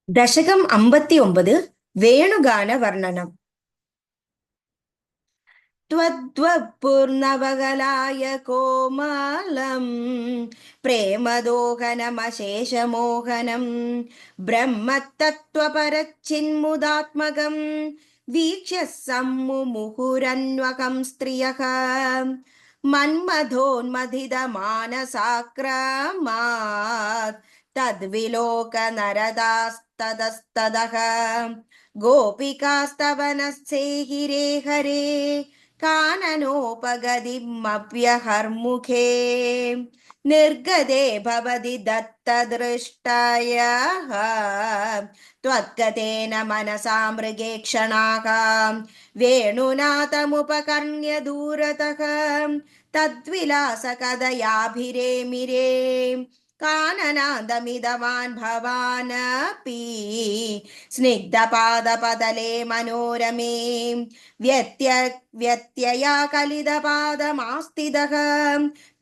ദശകം 59 വേണുഗാന വർണ്ണനം. त्वद्वपूर्णवगलाय कोमलं प्रेमदोहनमशेषमोहनं ब्रह्मतत्त्वपरच्चिन्मुदात्मकं वीक्ष्य सम्मुमुहुरन्वकं स्त्रियः मन्मथोन्मथितमानसाक्रामात् तद्विलोकनरदास्ततस्ततः गोपिकास्तवनस्यैहिरे हरे काननोपगतिमव्यहर्मुखे निर्गते भवति दत्तदृष्टायाः त्वद्गतेन मनसा मृगेक्षणाः वेणुनाथमुपकर्ण्य दूरतः तद्विलासकथयाभिरेमिरे काननादमिदवान् भवानपि स्निग्धपादपदले मनोरमे व्यत्यया कलितपादमास्तिदः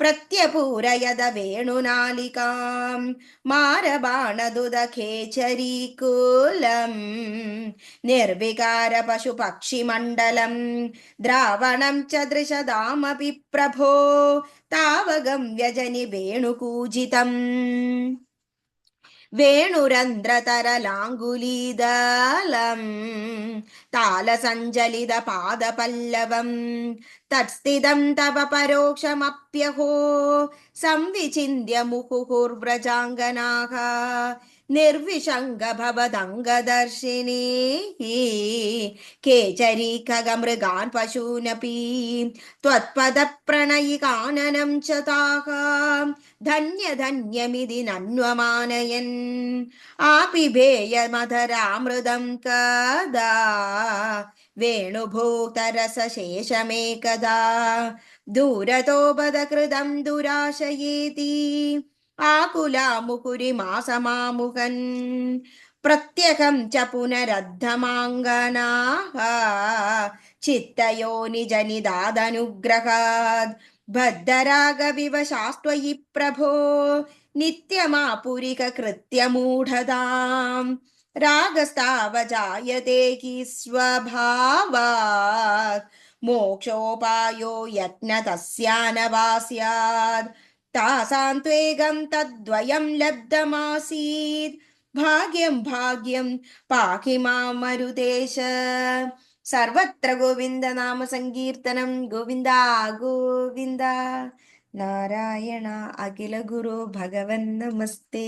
प्रत्यपूरयद वेणुनालिकां मारबाणदुदखेचरीकुलं निर्विकार पशुपक्षिमण्डलं द्रावणं च दृशदामपि प्रभो तावगं व्यजनि वेणुकूजितम् വേണുരന്ധ്രതരലാങ്കുലീദലം താലസഞ്ചലിതപാദപല്ലവം തത്സ്ഥിതം തവ പരോക്ഷമപ്യഹോ സംവിചിന്യ മുഹുഹുർവ്രജാംഗനാഃ നിർവിശങ്കഭവദംഗദർശിനീ കേചരീഖഗമൃഗാൻ പശൂനപി त्वत्पदप्रणयिकाननं च ताः धन्यधन्यमिति नन्वमानयन् आपिबेयमधरामृतं कदा वेणुभूतरसशेषमेकदा दूरतोपदकृतं दुराशयेति आकुलामुकुरिमासमामुहन् प्रत्यहं च पुनरद्धमाङ्गनाः चित्तयोनिजनिदादनुग्रहात् बद्धरागविवशास्त्वयि प्रभो नित्यमापुरिककृत्यमूढताम् रागस्तावजायते हि स्वभावात् मोक्षोपायो यत्न तस्यानवास्यात् तासां त्वेगं तद्वयं लब्धमासीत् भाग्यं भाग्यं पाहि मां मरुदेश सर्वत्र गोविन्द नाम संकीर्तनं गोविन्द गोविन्द नारायण अखिल गुरु भगवन् नमस्ते।